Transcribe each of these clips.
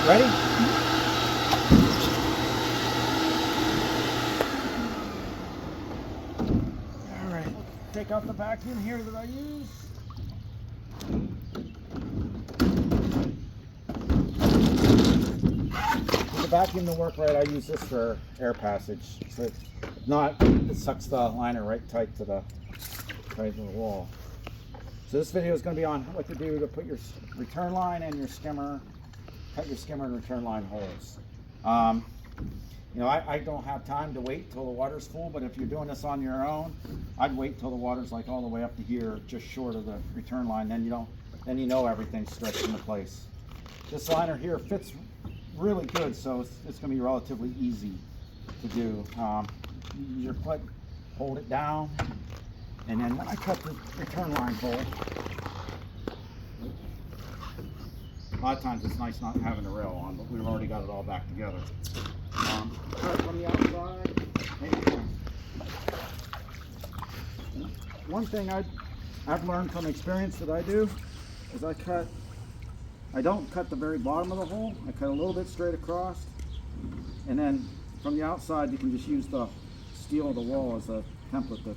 Ready? All right, take out the vacuum here that I use. For the vacuum to work right, I use this for air passage. So if not, it sucks the liner right tight to the wall. So this video is going to be on what to do to put your return line and your skimmer, cut your skimmer and return line holes. You know, I don't have time to wait till the water's full, but if you're doing this on your own, I'd wait till the water's like all the way up to here, just short of the return line. Then you know everything's stretched into place. This liner here fits really good, so it's going to be relatively easy to do. Use your foot, hold it down. And then when I cut the return line hole, a lot of times it's nice not having a rail on, but we've already got it all back together. Cut from the outside. One thing I've learned from experience that I do is I don't cut the very bottom of the hole. I cut a little bit straight across, and then from the outside you can just use the steel of the wall as a template to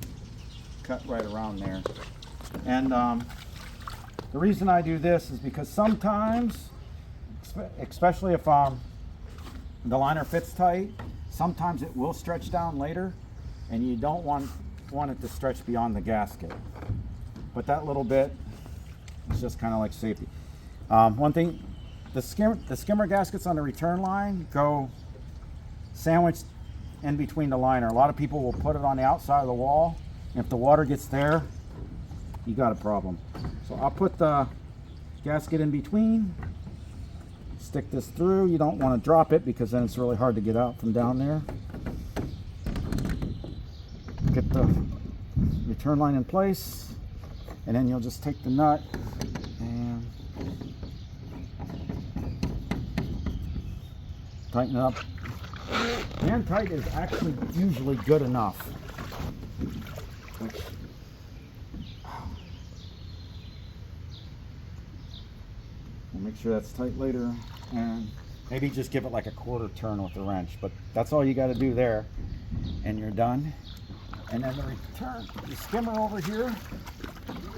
cut right around there. And the reason I do this is because sometimes, especially if the liner fits tight, sometimes it will stretch down later, and you don't want it to stretch beyond the gasket. But that little bit is just kind of like safety. One thing, the skimmer gaskets on the return line go sandwiched in between the liner. A lot of people will put it on the outside of the wall. If the water gets there, you got a problem. So I'll put the gasket in between, stick this through. You don't want to drop it because then it's really hard to get out from down there. Get the return line in place, and then you'll just take the nut and tighten it up. Hand tight is actually usually good enough. We'll make sure that's tight later, and maybe just give it like a quarter turn with the wrench, but that's all you got to do there, and you're done. And then the skimmer over here,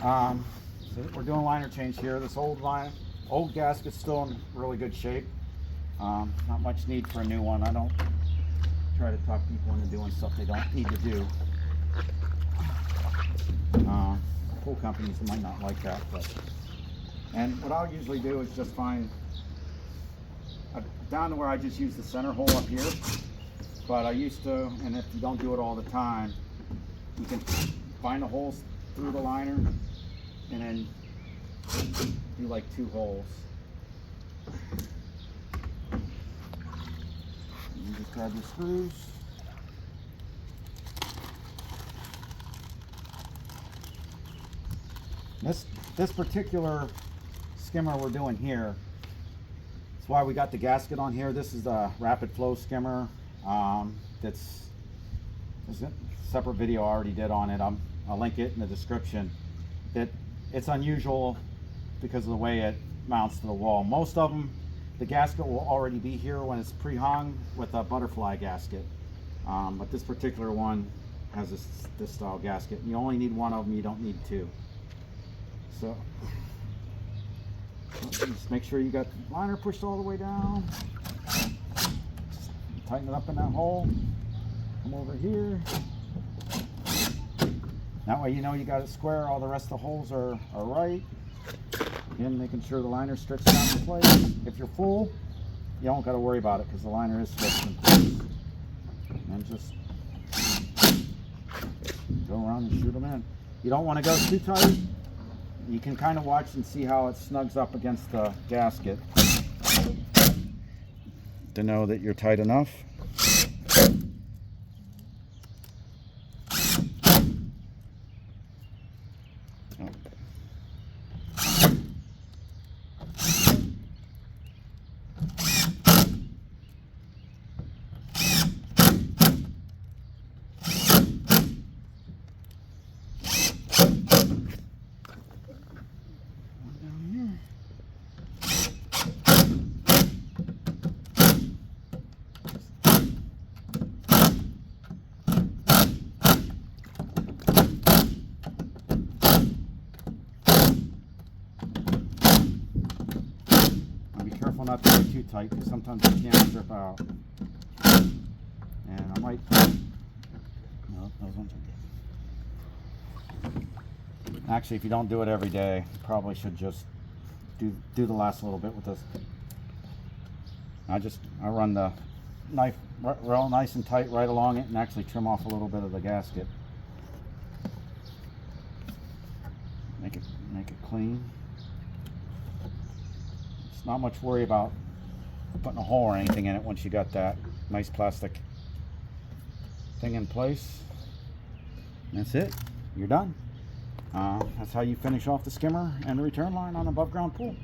so we're doing a liner change here. This old gasket's still in really good shape. Not much need for a new one. I don't try to talk people into doing stuff they don't need to do. Pool companies might not like that, and what I'll usually do is just find down to where I just use the center hole up here, but I used to, and if you don't do it all the time, you can find the holes through the liner and then do like 2 holes. You just grab your screws. This particular skimmer we're doing here, that's why we got the gasket on here. This is the rapid flow skimmer. There's a separate video I already did on it. I'll link it in the description. It's unusual because of the way it mounts to the wall. Most of them, the gasket will already be here when it's pre-hung with a butterfly gasket. But this particular one has this style gasket. You only need one of them, you don't need 2. So just make sure you got the liner pushed all the way down. Tighten it up in that hole. Come over here. That way you know you got it square. All the rest of the holes are right. Again, making sure the liner's stretched down in place. If you're full, you don't got to worry about it because the liner is stretched in place. And just go around and shoot them in. You don't want to go too tight. You can kind of watch and see how it snugs up against the gasket to know that you're tight enough. careful not to get too tight because sometimes you can't strip out. And I might, no, those ones are good. Actually, if you don't do it every day, you probably should just do the last little bit with this. I run the knife real nice and tight right along it and actually trim off a little bit of the gasket. Make it clean. It's not much worry about putting a hole or anything in it once you got that nice plastic thing in place. And that's it. You're done. That's how you finish off the skimmer and the return line on an above ground pool.